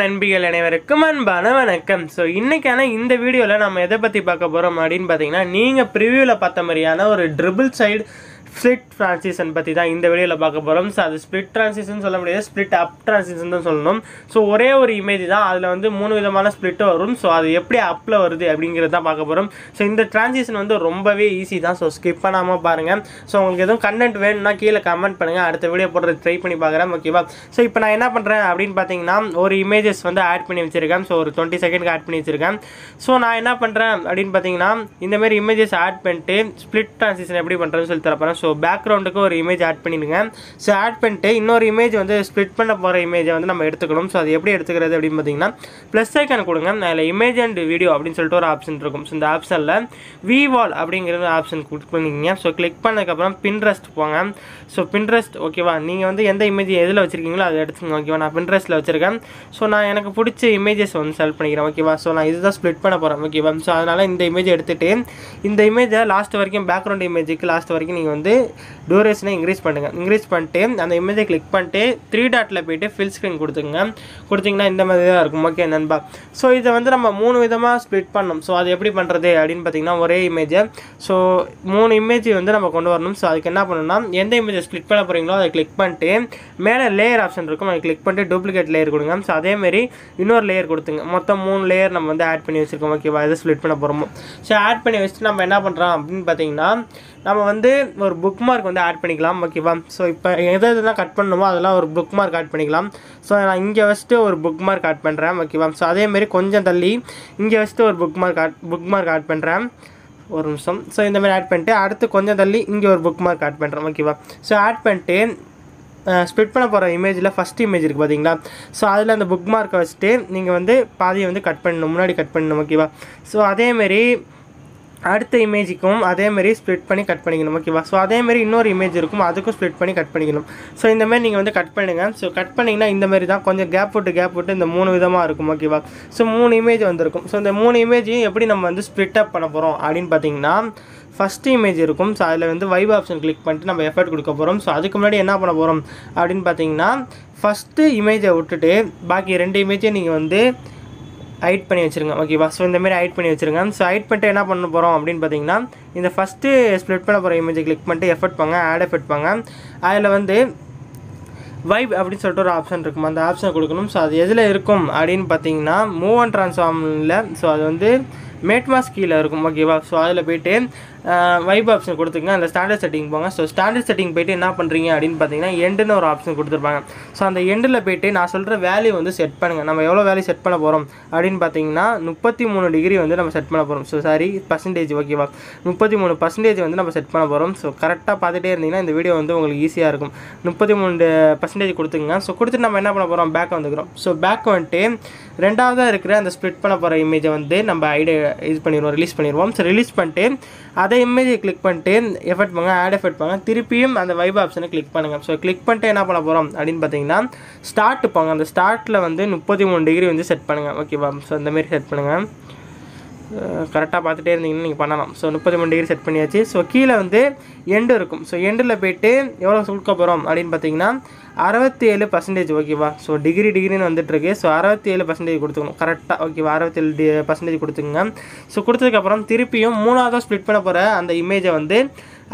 நண்பிகள் அனைவருக்கும் அன்பான வணக்கம். ஸோ இன்றைக்கான இந்த வீடியோவில் நம்ம எதை பற்றி பார்க்க போகிறோம் அப்படின்னு பார்த்தீங்கன்னா, நீங்கள் ப்ரிவியூவில் பார்த்த மாதிரியான ஒரு ட்ரிபிள் சைடு ஸ்ப்ளிட் ட்ரான்சிஷன் பற்றி தான் இந்த வீடியோவில் பார்க்க போகிறோம். ஸோ அது ஸ்ப்ளிட் ட்ரான்சிஷன் சொல்ல முடியாது, ஸ்ப்ளிட் அப் ட்ரான்சிஷன் தான் சொல்லணும். ஸோ ஒரே ஒரு இமேஜ் தான், அதில் வந்து 3 விதமான ஸ்ப்ளிட் வரும். ஸோ அது எப்படி அப்பில் வருது அப்படிங்கிறது தான் பார்க்க போகிறோம். ஸோ இந்த ட்ரான்சிஷன் வந்து ரொம்பவே ஈஸி தான். ஸோ ஸ்கிப் பண்ணாமல் பாருங்கள். ஸோ உங்களுக்கு எதுவும் கண்டென்ட் வேணும்னா கீழே கமெண்ட் பண்ணுங்கள், அடுத்த வீடியோ போடுறது ட்ரை பண்ணி பார்க்குறேன். ஓகேவா? ஸோ இப்போ நான் என்ன பண்ணுறேன் அப்படின்னு பார்த்தீங்கன்னா, ஒரு இமேஜஸ் வந்து ஆட் பண்ணி வச்சுருக்கேன். ஸோ ஒரு 20 செகண்டுக்கு ஆட் பண்ணி வச்சுருக்கேன். ஸோ நான் என்ன பண்ணுறேன் அப்படின்னு பார்த்தீங்கன்னா, இந்தமாரி இமேஜஸ் ஆட் பண்ணிட்டு ஸ்ப்ளிட் ட்ரான்சிஷன் எப்படி பண்ணுறேன்னு சொல்லி தரப்போகிறேன். ஸோ பேக்ரவுண்டுக்கு ஒரு இமேஜ் ஆட் பண்ணிடுங்க. ஸோ ஆட் பண்ணிட்டு இன்னொரு இமேஜ் வந்து ஸ்ப்ளிட் பண்ண போகிற இமேஜை வந்து நம்ம எடுத்துக்கணும். ஸோ அது எப்படி எடுத்துக்கிறது அப்படின்னு பார்த்தீங்கன்னா, ப்ளஸ் ஐக்கான் கொடுங்க. அதில் இமேஜ் அண்ட் வீடியோ அப்படின்னு சொல்லிட்டு ஒரு ஆப்ஷன் இருக்கும். ஸோ இந்த ஆப்ஷனில் விவால் அப்படிங்கிற ஆப்ஷன் கிளிக் பண்ணிக்கிங்க. ஸோ கிளிக் பண்ணதுக்கப்புறம் பின்ட்ரெஸ்ட் போங்க. ஸோ பின்ட்ரெஸ்ட் ஓகேவா, நீங்கள் வந்து எந்த இமேஜ் எதில் வச்சுருக்கீங்களோ அதை எடுத்துக்கோங்க. ஓகேவா, நான் பின்ட்ரெஸ்ட்டில் வச்சுருக்கேன். ஸோ நான் எனக்கு பிடிச்ச இமேஜஸ் வந்து செலக்ட் பண்ணிக்கிறேன். ஓகேவா, ஸோ நான் இதுதான் ஸ்ப்ளிட் பண்ண போகிறேன். ஓகேவா, ஸோ அதனால் இந்த இமேஜ் எடுத்துகிட்டு இந்த இமேஜை லாஸ்ட் வரைக்கும் பேக்ரவுண்ட் இமேஜுக்கு லாஸ்ட் வரைக்கும் நீங்கள் வந்து டூரேஷனை இன்க்ரீஸ் பண்ணுங்கள். இன்க்ரீஸ் பண்ணிட்டு அந்த இமேஜை கிளிக் பண்ணிட்டு 3 டாட்டில் போய்ட்டு ஃபில் ஸ்க்ரீன் கொடுத்தீங்கன்னா இந்த மாதிரி தான் இருக்கும். ஓகே நண்பா, ஸோ இதை வந்து நம்ம 3 விதமாக ஸ்ப்ளிட் பண்ணணும். ஸோ அது எப்படி பண்ணுறது அப்படின்னு பார்த்தீங்கன்னா, ஒரே இமேஜை ஸோ 3 இமேஜ் வந்து நம்ம கொண்டு வரணும். ஸோ அதுக்கு என்ன பண்ணணும்னா, எந்த இமேஜை ஸ்ப்ளிட் பண்ண போகிறீங்களோ அதை கிளிக் பண்ணிட்டு மேலே லேயர் ஆப்ஷன் இருக்கும், அதை கிளிக் பண்ணிட்டு டூப்ளிகேட் லேயர் கொடுங்க. ஸோ அதேமாரி இன்னொரு லேயர் கொடுத்துங்க. மொத்தம் 3 லேயர் நம்ம வந்து ஆட் பண்ணி வச்சுருக்கோம். ஓகேவா, இதை ஸ்ப்ளிட் பண்ண போகிறோமோ. ஸோ ஆட் பண்ணி வச்சுட்டு நம்ம என்ன பண்ணுறோம் அப்படின்னு பார்த்தீங்கன்னா, நம்ம வந்து ஒரு புக் மார்க் வந்து ஆட் பண்ணிக்கலாம். ஓகேவா, ஸோ இப்போ எதெல்லாம் கட் பண்ணணுமோ அதெல்லாம் ஒரு புக் மார்க் ஆட் பண்ணிக்கலாம். ஸோ நான் இங்கே வச்சுட்டு ஒரு புக் மார்க் ஆட் பண்ணுறேன். ஓகேவா, ஸோ அதேமாரி கொஞ்சம் தள்ளி இங்கே வச்சுட்டு ஒரு புக் மார்க் ஆட் பண்ணுறேன். ஒரு நிமிஷம். ஸோ இந்தமாதிரி ஆட் பண்ணிட்டு அடுத்து கொஞ்சம் தள்ளி இங்கே ஒரு புக் மார்க் ஆட் பண்ணுறேன். ஓகேவா, ஸோ ஆட் பண்ணிட்டு ஸ்ப்ளிட் பண்ண போகிற இமேஜில் ஃபஸ்ட் இமேஜ் இருக்குது பார்த்தீங்களா, ஸோ அதில் அந்த புக் மார்க்கை வச்சுட்டு நீங்கள் வந்து பாதியை வந்து கட் பண்ணணும், முன்னாடி கட் பண்ணணும். ஓகேவா, ஸோ அதேமாரி அடுத்த இமேஜுக்கும் அதேமாரி ஸ்ப்ளிட் பண்ணி கட் பண்ணிக்கணும். ஓகேவா, ஸோ அதேமாரி இன்னொரு இமேஜ் இருக்கும், அதுக்கும் ஸ்ப்ளிட் பண்ணி கட் பண்ணிக்கணும். ஸோ இந்தமாரி நீங்கள் வந்து கட் பண்ணுங்கள். ஸோ கட் பண்ணிங்கன்னா இந்தமாரி தான் கொஞ்சம் கேப் விட்டு இந்த 3 விதமாக இருக்கும். ஓகேவா, ஸோ 3 இமேஜ் வந்திருக்கும். ஸோ இந்த 3 இமேஜையும் எப்படி நம்ம வந்து ஸ்ப்ளிட் அப் பண்ண போகிறோம் அப்படின்னு பார்த்தீங்கன்னா, ஃபஸ்ட்டு இமேஜ் இருக்கும். ஸோ அதில் வந்து வைப் ஆப்ஷன் கிளிக் பண்ணிட்டு நம்ம எஃபர்ட் கொடுக்க போகிறோம். ஸோ அதுக்கு முன்னாடி என்ன பண்ண போகிறோம் அப்படின்னு பார்த்தீங்கன்னா, ஃபஸ்ட்டு இமேஜை விட்டுட்டு பாக்கி 2 இமேஜை நீங்கள் வந்து ஹைட் பண்ணி வச்சுருங்க. ஓகேவா, ஸோ இந்தமாரி ஹைட் பண்ணி வச்சுருங்க. ஸோ ஹைட் பண்ணிட்டு என்ன பண்ண போகிறோம் அப்படின்னு பார்த்தீங்கன்னா, இந்த ஃபஸ்ட்டு ஸ்ப்ளிட் பண்ண போகிற இமேஜை கிளிக் பண்ணிட்டு எஃபர்ட் பாங்க, ஆட் எஃபர்ட் பாங்க. அதில் வந்து வைப் அப்படின்னு சொல்லிட்டு ஒரு ஆப்ஷன் இருக்கும், அந்த ஆப்ஷனை கொடுக்கணும். ஸோ அது எதில் இருக்கும் அப்படின்னு பார்த்தீங்கன்னா, மூவ் அண்ட் ட்ரான்ஸ்ஃபார்மில். ஸோ அது வந்து மேட் மாஸ்க் கீழே இருக்கும். ஓகேவா, ஸோ அதில் போய்ட்டு வைப் ஆப்ஷன் கொடுத்துங்க. அந்த ஸ்டாண்டர்ட் செட்டிங் போங்க. ஸோ ஸ்டாண்டர்ட் செட்டிங் போய்ட்டு என்ன பண்ணுறீங்க அப்படின்னு பார்த்தீங்கன்னா, எண்டுன்னு ஒரு ஆப்ஷன் கொடுத்துருப்பாங்க. ஸோ அந்த எண்டில் போய்ட்டு நான் சொல்கிற வேல்யூ வந்து செட் பண்ணுங்கள். நம்ம எவ்வளோ வேல்யூ செட் பண்ண போகிறோம் அப்படின்னு பார்த்தீங்கன்னா, 33 டிகிரி வந்து நம்ம செட் பண்ண போகிறோம். So sorry percentage. ஓகேவா, 33% வந்து நம்ம செட் பண்ண போகிறோம். ஸோ கரெக்டாக பார்த்துட்டே இருந்தீங்கன்னா இந்த வீடியோ வந்து உங்களுக்கு ஈஸியாக இருக்கும். 33% கொடுத்துங்க. ஸோ கொடுத்துட்டு நம்ம என்ன பண்ண போகிறோம், பேக் வந்துக்கிறோம். ஸோ பேக் வந்துட்டு ரெண்டாவதாக இருக்கிற அந்த ஸ்ப்ளிட் பண்ண போகிற இமேஜை வந்து நம்ம இது பண்ணிடுவோம், ரிலீஸ் பண்ணிடுவோம். ஸோ ரிலீஸ் பண்ணிட்டு அதே இமேஜை கிளிக் பண்ணிட்டு எஃபர்ட் பண்ணுங்க, ஆட் எஃபர்ட் பண்ணுங்க. திருப்பியும் அந்த வைப் ஆப்ஷனை கிளிக் பண்ணுங்கள். ஸோ கிளிக் பண்ணிட்டு என்ன பண்ண போகிறோம் அப்படின்னு பார்த்தீங்கன்னா, ஸ்டார்ட் போங்க. அந்த ஸ்டார்ட்டில் வந்து 33 டிகிரி வந்து செட் பண்ணுங்கள். ஓகேவா, ஸோ இந்தமாரி செட் பண்ணுங்கள். கரெக்டாக பார்த்துட்டே இருந்தீங்கன்னா நீங்கள் பண்ணலாம். ஸோ 33 டிகிரி செட் பண்ணியாச்சு. ஸோ கீழே வந்து எண்டு இருக்கும். ஸோ எண்டில் போய்ட்டு எவ்வளோ கொடுக்க போகிறோம் அப்படின்னு பார்த்தீங்கன்னா 67%. ஓகேவா, ஸோ டிகிரின்னு வந்துட்டுருக்கு. ஸோ 67% கொடுத்துக்கணும் கரெக்டாக. ஓகேவா, 67% கொடுத்துங்க. ஸோ கொடுத்ததுக்கப்புறம் திருப்பியும் 3ஆவதாக ஸ்ப்ளிட் பண்ண போகிற அந்த இமேஜை வந்து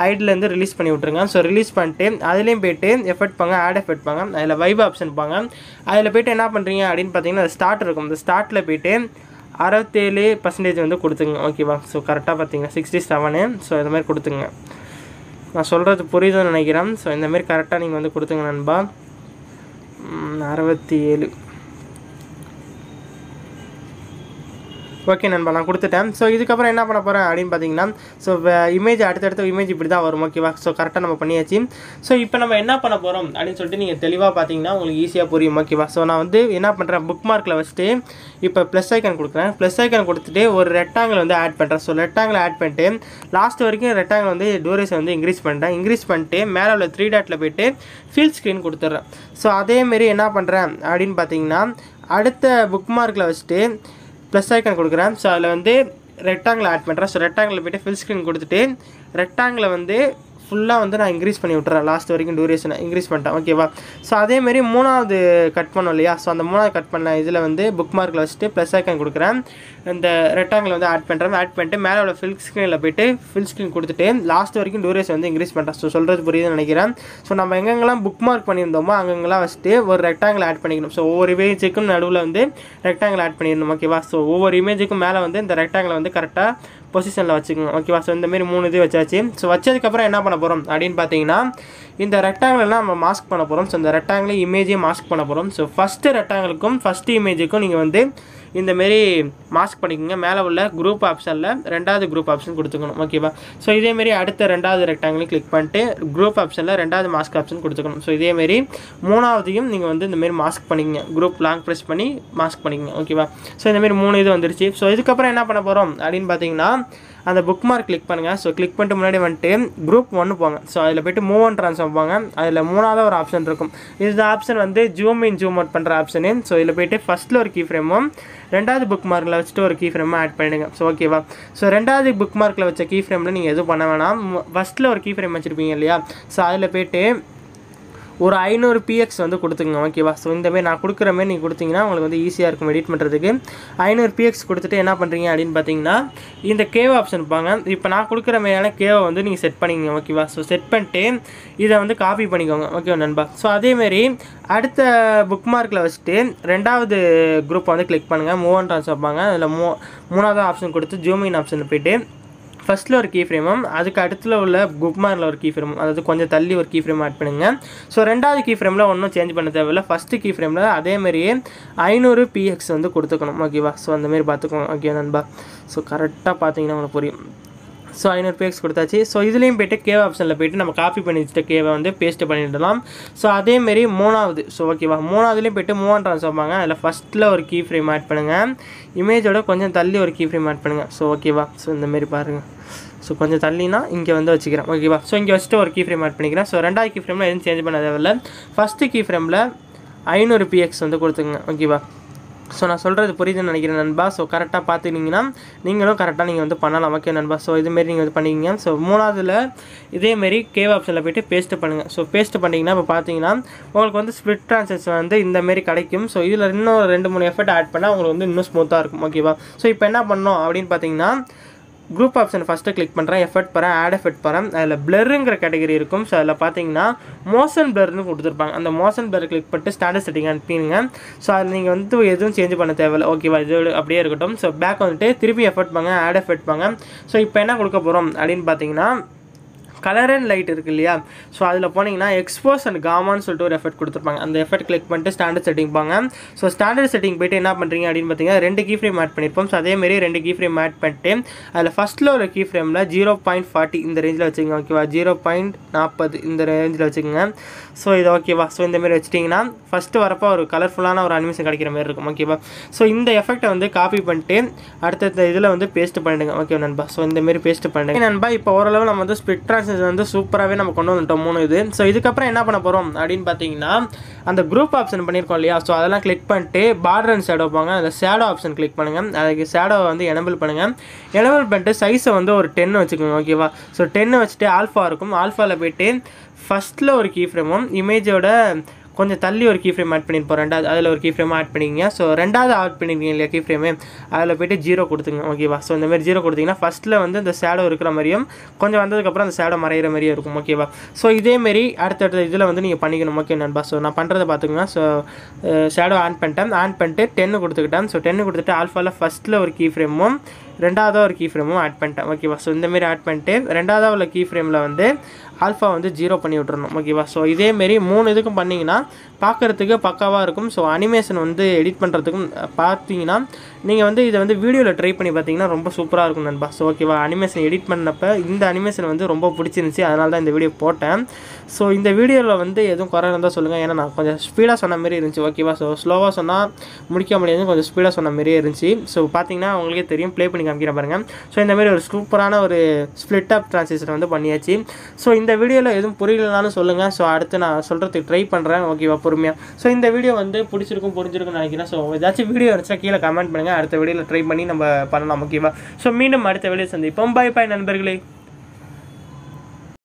ஐட்லேருந்து ரிலீஸ் பண்ணி விட்ருங்க. ஸோ ரிலீஸ் பண்ணிட்டு அதுலேயும் போய்ட்டு எஃபர்ட் பாங்க, ஆட் எஃபர்ட் பாங்க. அதில் வைப் ஆப்ஷன் பாங்க. அதில் போய்ட்டு என்ன பண்ணுறீங்க அப்படின்னு பார்த்தீங்கன்னா, ஸ்டார்ட் இருக்கும். இந்த ஸ்டார்ட்டில் போய்ட்டு 67% வந்து கொடுத்துங்க. ஓகேவா, ஸோ கரெக்டாக பார்த்தீங்கன்னா 67. ஸோ இந்த மாதிரி கொடுத்துங்க. நான் சொல்கிறது புரியுதுன்னு நினைக்கிறேன். ஸோ இந்தமாரி கரெக்டாக நீங்கள் வந்து கொடுத்துங்க நண்பா. 67. ஓகே நண்பா, நான் கொடுத்துட்டேன். ஸோ இதுக்கப்புறம் என்ன பண்ண போகிறேன் அப்படின்னு பார்த்தீங்கன்னா, ஸோ இமேஜ் அடுத்தடுத்த இமேஜ் இப்படி தான் வரும். ஓகேவா, ஸோ கரெக்டாக நம்ம பண்ணியாச்சு. ஸோ இப்போ நம்ம என்ன பண்ண போகிறோம் அப்படின்னு சொல்லிட்டு நீங்கள் தெளிவாக பார்த்தீங்கன்னா உங்களுக்கு ஈஸியாக புரியும். ஓகேவா, ஸோ நான் வந்து என்ன பண்ணுறேன், புக் மார்க்கில் வச்சுட்டு இப்போ ப்ளஸ் ஐக்கான் கொடுக்குறேன். ப்ளஸ் ஐக்கான் கொடுத்துட்டு ஒரு ரெக்டாங்கிள் வந்து ஆட் பண்ணுறேன். ஸோ ரெக்டாங்கிள் ஆட் பண்ணிட்டு லாஸ்ட் வரைக்கும் ரெக்டாங்கிள் வந்து டூரேஷன் வந்து இன்க்ரீஸ் பண்ணிட்டு மேலே உள்ள 3 டாட்டில் போய்ட்டு ஃபீல் ஸ்க்ரீன் கொடுத்துட்றேன். ஸோ அதேமாரி என்ன பண்ணுறேன் அப்படின்னு பார்த்தீங்கன்னா, அடுத்த புக் மார்க்கில் வச்சுட்டு ப்ளஸ் ஐக்கான் கொடுக்குறேன். ஸோ அதில் வந்து ரெக்டாங்கிள் ஆட் பண்ணுறேன். ஸோ ரெக்டாங்கில் போய்ட்டு ஃபில் ஸ்க்ரீன் கொடுத்துட்டு ரெக்டாங்கில் வந்து ஃபுல்லாக வந்து நான் இன்க்ரீஸ் பண்ணி விட்டுறேன். லாஸ்ட் வரைக்கும் டியூரேஷனை இன்க்ரீஸ் பண்ணிட்டேன். ஓகேவா? ஸோ அதேமாரி மூணாவது கட் பண்ணோம் இல்லையா? ஸோ அந்த மூணாவது கட் பண்ண இதில் வந்து புக் மார்க்கில் வச்சுட்டு ப்ளஸ் ஐக்கான் கொடுக்குறேன். இந்த ரெக்டாங்கில் வந்து ஆட் பண்ணிட்டு மேலே உள்ள ஃபில் ஸ்க்ரீனில் போய்ட்டு ஃபில் ஸ்க்ரீன் கொடுத்துட்டு லாஸ்ட் வரைக்கும் டியூரேஷன் வந்து இன்க்ரீஸ் பண்ணுறேன். ஸோ சொல்கிறது புரியுதுன்னு நினைக்கிறேன். ஸோ நம்ம எங்கெங்கெல்லாம் புக் மார்க் பண்ணியிருந்தோமோ அங்கெங்கெல்லாம் வச்சுட்டு ஒரு ரெக்டாங்கில் ஆட் பண்ணிக்கணும். ஸோ ஒவ்வொரு இமேஜுக்கும் நடுவில் வந்து ரெக்டாங்கில் ஆட் பண்ணிடணும். ஓகேவா? ஸோ ஒவ்வொரு இமேஜுக்கும் மேலே வந்து இந்த ரெக்டாங்கில் வந்து கரெக்டாக பொசிஷனில் வச்சுக்கோங்க. ஓகேவா? ஸோ இந்தமாரி 3 இது வச்சாச்சு. ஸோ வச்சதுக்கப்புறம் என்ன பண்ண போகிறோம் அப்படின்னு பார்த்தீங்கன்னா இந்த ரெக்டாங்கிள்லாம் நம்ம மாஸ்க் பண்ண போகிறோம். ஸோ இந்த ரெக்டாங்கில் இமேஜையும் மாஸ்க் பண்ண போகிறோம். ஸோ ஃபஸ்ட்டு ரெக்டாங்கிளுக்கும் ஃபஸ்ட்டு இமேஜுக்கும் நீங்கள் வந்து இந்தமாரி மாஸ்க் பண்ணிக்கோங்க. மேலே உள்ள குரூப் ஆப்ஷனில் 2வது குரூப் ஆப்ஷன் கொடுத்துக்கணும். ஓகேவா? ஸோ இதேமாரி அடுத்த 2வது ரெக்டாங்கிளையும் கிளிக் பண்ணிட்டு குரூப் ஆப்ஷனில் 2வது மாஸ்க் ஆப்ஷன் கொடுத்துக்கணும். ஸோ இதேமாரி 3வதையும் நீங்கள் வந்து இந்தமாரி மாஸ்க் பண்ணிக்கங்க. குரூப் லாங் ப்ரெஸ் பண்ணி மாஸ்க் பண்ணிக்கங்க. ஓகேவா? ஸோ இந்தமாரி 3 இது வந்துருச்சு. ஸோ இதுக்கப்புறம் என்ன பண்ண போகிறோம் அப்படின்னு பார்த்தீங்கன்னா அந்த புக் மார்க் கிளிக் பண்ணுங்கள். ஸோ கிளிக் பண்ணிட்டு முன்னாடி வந்துட்டு குரூப் 1 போங்க. ஸோ அதில் போய்ட்டு மூவ் அண்ட் ட்ரான்ஸ்ஃபார்ம் போங்க. அதில் 3வது ஒரு ஆப்ஷன் இருக்கும். இந்த ஆப்ஷன் வந்து ஜூம் இன் ஜூம் அவுட் பண்ணுற ஆப்ஷனு. ஸோ இதில் போய்ட்டு ஃபஸ்ட்டில் ஒரு கீ ஃப்ரேமும் 2வது புக் மார்க்கில் வச்சுட்டு ஒரு கீ ஃப்ரேமும் ஆட் பண்ணிடுங்க. ஸோ ஓகேவா? ஸோ 2வது புக் மார்க்கில் வச்ச கீ ஃப்ரேமில் நீங்கள் எதுவும் பண்ண வேணாம். ஃபஸ்ட்டில் ஒரு கீ ஃப்ரேம் வச்சுருப்பீங்க இல்லையா? ஸோ அதில் போய்ட்டு ஒரு 500 px வந்து கொடுத்துங்க. ஓகேவா? ஸோ இந்தமாரி நான் கொடுக்குற மாரி நீங்கள் கொடுத்தீங்கன்னா உங்களுக்கு வந்து ஈஸியாக இருக்கும் எடிட் பண்ணுறதுக்கு. 500 px கொடுத்துட்டு என்ன பண்ணுறீங்க அப்படின்னு பார்த்தீங்கன்னா இந்த கேவ் ஆப்ஷன் இருப்பாங்க. இப்போ நான் கொடுக்குற மாதிரியான கேவை வந்து நீங்கள் செட் பண்ணிக்கங்க. ஓகேவா? ஸோ செட் பண்ணிட்டு இதை வந்து காப்பி பண்ணிக்கோங்க. ஓகே நண்பா? ஸோ அதேமாரி அடுத்த புக் மார்க்கில் வச்சுட்டு 2வது குரூப்பை வந்து கிளிக் பண்ணுங்கள். மூவ் அண்ட் ட்ரான்ஸ்ஃபார்ம் வைப்பாங்க. அதில் 3வது ஆப்ஷன் கொடுத்து ஜூம் இன் ஆப்ஷனில் போய்ட்டு ஃபஸ்ட்டில் ஒரு கீ ஃப்ரேமும் அதுக்கு அடுத்துல உள்ள புக் மார்க்கில் ஒரு கீ ஃப்ரேமும், அதாவது கொஞ்சம் தள்ளி ஒரு கீ ஃப்ரேம் ஆட் பண்ணுங்க. ஸோ 2வது கீ ஃப்ரேமில் ஒன்றும் சேஞ்ச் பண்ண தேவையில்லை. ஃபஸ்ட்டு கீ ஃப்ரேமில் அதேமாரியே 500 px வந்து கொடுத்துக்கணும். ஓகேவா? ஸோ அந்தமாரி பார்த்துக்கோங்க. ஓகே நண்பா? ஸோ கரெக்டாக பார்த்தீங்கன்னா உங்களுக்கு புரியும். ஸோ 500 px கொடுத்தாச்சு. ஸோ இதுலேயும் போய்ட்டு கேவ் ஆப்ஷனில் போய்ட்டு நம்ம காப்பி பண்ணி வச்சுட்டு கேவை வந்து பேஸ்ட்டு பண்ணிடலாம். ஸோ அதேமாரி 3வது, ஸோ ஓகேவா? 3வதுலேயும் போய்ட்டு மூவ் அண்ட் ட்ரான்ஸ்ஃபார்ம் வைப்பாங்க. அதில் ஃபஸ்ட்டில் ஒரு கீ ஃப்ரேம் ஆட் பண்ணுங்கள். இமேஜோட கொஞ்சம் தள்ளி ஒரு கீ ஃப்ரேம் ஆட் பண்ணுங்கள். ஸோ ஓகேவா? ஸோ இந்தமாரி பாருங்கள். ஸோ கொஞ்சம் தள்ளினா இங்கே வந்து வச்சுக்கிறேன். ஓகேவா? ஸோ இங்கே வச்சுட்டு ஒரு கீ ஃப்ரேம் ஆட் பண்ணிக்கிறேன். ஸோ 2வது கீ ஃப்ரேமில் எதுவும் சேஞ்ச் பண்ண தேவையில்லை. ஃபஸ்ட்டு கீ ஃப்ரேமில் 500 px வந்து கொடுத்துங்க. ஓகேவா? ஸோ நான் சொல்கிறது புரியுதுன்னு நினைக்கிறேன் நண்பா. ஸோ கரெக்டாக பார்த்துக்கிட்டிங்கன்னா நீங்களும் கரெக்டாக நீங்கள் வந்து பண்ணலாம். ஓகே நண்பா? ஸோ இதுமாரி நீங்கள் வந்து பண்ணிக்கிங்க. ஸோ 3வதில் இதேமாரி கேவ் ஆப்ஷனில் போய்ட்டு பேஸ்ட்டு பண்ணுங்கள். ஸோ பேஸ்ட்டு பண்ணிங்கன்னா இப்போ பார்த்தீங்கன்னா உங்களுக்கு வந்து ஸ்ப்ளிட் ட்ரான்சாக்ஷன் வந்து இந்தமாரி கிடைக்கும். ஸோ இதில் இன்னும் 2-3 எஃபர்ட் ஆட் பண்ணால் உங்களுக்கு வந்து இன்னும் ஸ்மூத்தாக இருக்கும். ஓகேவா? ஸோ இப்போ என்ன பண்ணோம் அப்படின்னு பார்த்தீங்கன்னா குரூப் ஆப்ஷன் ஃபஸ்ட்டு கிளிக் பண்ணுறேன். எஃபர்ட் போகிறேன், ஆட் எஃபர்ட் போகிறேன். அதில் பிளருங்கிற கேட்டகரி இருக்கும். ஸோ அதில் பார்த்தீங்கன்னா மோஷன் பிளர்னு கொடுத்துருப்பாங்க. அந்த மோஷன் பிளர் கிளிக் பண்ணிட்டு ஸ்டாண்டர்ட் செட்டிங் அனுப்பிடுங்க. ஸோ அதில் நீங்கள் வந்து எதுவும் சேஞ்ச் பண்ண தேவையில்லை. ஓகேவா? இது அப்படியே இருக்கட்டும். ஸோ பேக் வந்துட்டு திருப்பி எஃபர்ட் பாங்க, ஆட் எஃபர்ட் பாங்க. ஸோ இப்போ என்ன கொடுக்க போகிறோம் அப்படின்னு பார்த்தீங்கன்னா கலர் அண்ட் லைட் இருக்குது இல்லையா? ஸோ அதில் போனீங்கன்னா எக்ஸ்போஸ் அண்ட் காமான்னு சொல்லிட்டு ஒரு எஃபர்ட் கொடுத்துருப்பாங்க. அந்த எஃபர்ட் கிளிக் பண்ணிட்டு ஸ்டாண்டர்ட் செட்டிங் பாங்க. ஸோ ஸ்டாண்டர்ட் செட்டிங் போய்ட்டு என்ன பண்ணுறீங்க அப்படின்னு பார்த்தீங்கன்னா 2 கீ ஃப்ரேம் ஆட் பண்ணியிருப்போம். ஸோ அதேமாரி 2 கீ ஃப்ரேம் ஆட் பண்ணிட்டு அதில் ஃபஸ்ட்டில் ஒரு கீ ஃப்ரேமில் 0.40 இந்த ரேஞ்சில் வச்சுக்கோங்க. ஓகேவா? 0.40 இந்த ரேஞ்சில் வச்சுக்கோங்க. ஸோ இது ஓகேவா? ஸோ இந்தமாரி வச்சிட்டிங்கன்னா ஃபஸ்ட்டு வரப்போ ஒரு கலர்ஃபுல்லான ஒரு அனிமேஷன் கிடைக்கிற மாதிரி இருக்கும். ஓகேவா? ஸோ இந்த எஃபெக்ட்டை வந்து காப்பி பண்ணிட்டு அடுத்த இதில் வந்து பேஸ்ட் பண்ணிடுங்க. ஓகே நண்பா? ஸோ இந்தமாரி பேஸ்ட் பண்ணிடுங்க நண்பா. இப்போ ஓரளவு நம்ம வந்து ஸ்ப்ளிட் ட்ரான்சாக்ஷன் வந்து சூப்பராகவே நம்ம கொண்டு வந்துட்டோம் 3 இது. ஸோ இதுக்கப்புறம் என்ன பண்ண போகிறோம் அப்படின்னு பார்த்தீங்கன்னா அந்த குரூப் ஆப்ஷன் பண்ணியிருக்கோம் இல்லையா? ஸோ அதெல்லாம் கிளிக் பண்ணிட்டு பார்டர் அண்ட் ஷேடோ போங்க. அதில் ஷேடோ ஆப்ஷன் கிளிக் பண்ணுங்கள். அதுக்கு ஷேடோவை வந்து எனபிள் பண்ணுங்கள். எனபிள் பண்ணிட்டு சைஸை வந்து ஒரு 10 வச்சுக்கோங்க. ஓகேவா? ஸோ 10 வச்சுட்டு ஆல்ஃபா இருக்கும். ஆல்ஃபாவில் போய்ட்டு ஃபஸ்ட்டில் ஒரு கீ ஃப்ரேமும் இமேஜோட கொஞ்சம் தள்ளி ஒரு கீ ஃப்ரேம் ஆட் பண்ணியிருப்போம். 2வது அதில் ஒரு கீ ஃப்ரேம் ஆட் பண்ணிக்கிங்க. ஸோ 2வது ஆட் பண்ணிருக்கீங்க இல்லையா கீ ஃப்ரேமு, அதில் போய்ட்டு 0 கொடுத்துங்க. ஓகேவா? ஸோ இந்தமாரி 0 கொடுத்தீங்கன்னா ஃபஸ்ட்டில் வந்து இந்த ஷேடோ இருக்கிற மாதிரியும் கொஞ்சம் வந்ததுக்கப்புறம் அந்த ஷேடோ மறையிற மாதிரியும் இருக்கும். ஓகேவா? ஸோ இதேமாரி அடுத்தடுத்த இதில் வந்து நீங்கள் பண்ணிக்கணும். ஓகே நண்பா? ஸோ நான் பண்ணுறதை பார்த்துக்கோங்க. ஸோ ஷேடோ ஆன் பண்ணிட்டு 10 கொடுத்துக்கிட்டேன். ஸோ 10 கொடுத்துட்டு ஆல்ஃபாவில் ஃபஸ்ட்டில் ஒரு கீ ஃப்ரேமும் 2வது ஒரு கீ ஃப்ரேமும் ஆட் பண்ணிட்டேன். ஓகேவா? ஸோ இந்தமாரி ஆட் பண்ணிட்டு 2வது உள்ள கீ ஃப்ரேமில் வந்து ஆல்ஃபா வந்து 0 பண்ணி விட்டுறணும். ஓகேவா? ஸோ இதேமாரி 3 இதுக்கும் பண்ணிங்கன்னா பார்க்குறதுக்கு பக்காவாக இருக்கும். ஸோ அனிமேஷன் வந்து எடிட் பண்ணுறதுக்கும் பார்த்தீங்கன்னா நீங்கள் வந்து இதை வந்து வீடியோவில் ட்ரை பண்ணி பார்த்தீங்கன்னா ரொம்ப சூப்பராக இருக்கும் நண்பா. ஸோ ஓகேவா? அனிமேஷன் எடிட் பண்ணப்போ இந்த அனிமேஷன் வந்து ரொம்ப பிடிச்சிருந்துச்சி. அதனால தான் இந்த வீடியோ போட்டேன். ஸோ இந்த வீடியோவில் வந்து எதுவும் குறை இருந்தால் சொல்லுங்கள். ஏன்னா நான் கொஞ்சம் ஸ்பீடாக சொன்ன மாதிரி இருந்துச்சு. ஓகேவா? ஸோ ஸ்லோவாக சொன்னால் முடிக்க முடியாது, கொஞ்சம் ஸ்பீடாக சொன்ன மாதிரியே இருந்துச்சு. ஸோ பார்த்தீங்கன்னா உங்களுக்கே தெரியும், ப்ளே பண்ணி காமிக்கிறேன் பாருங்கள். ஸோ இந்தமாரி ஒரு சூப்பரான ஒரு ஸ்ப்ளிட் அப் ட்ரான்சிஷன் வந்து பண்ணியாச்சு. ஸோ இந்த வீடியோவில் எதுவும் புரியலனாலும் சொல்லுங்கள். ஸோ அடுத்து நான் சொல்கிறதுக்கு ட்ரை பண்ணுறேன். ஓகேவா? பொறுமையாக. ஸோ இந்த வீடியோ வந்து புரிஞ்சிருக்கும்னு நினைக்கிறேன். ஸோ ஏதாச்சும் வீடியோ இருந்துச்சா கீழே கமெண்ட் பண்ணுங்கள். அடுத்த வீடியோவில் ட்ரை பண்ணி நம்ம பண்ணலாம். ஓகேவா? ஸோ மீண்டும் அடுத்த வீடியோ சந்திப்போம். பை நண்பர்களே.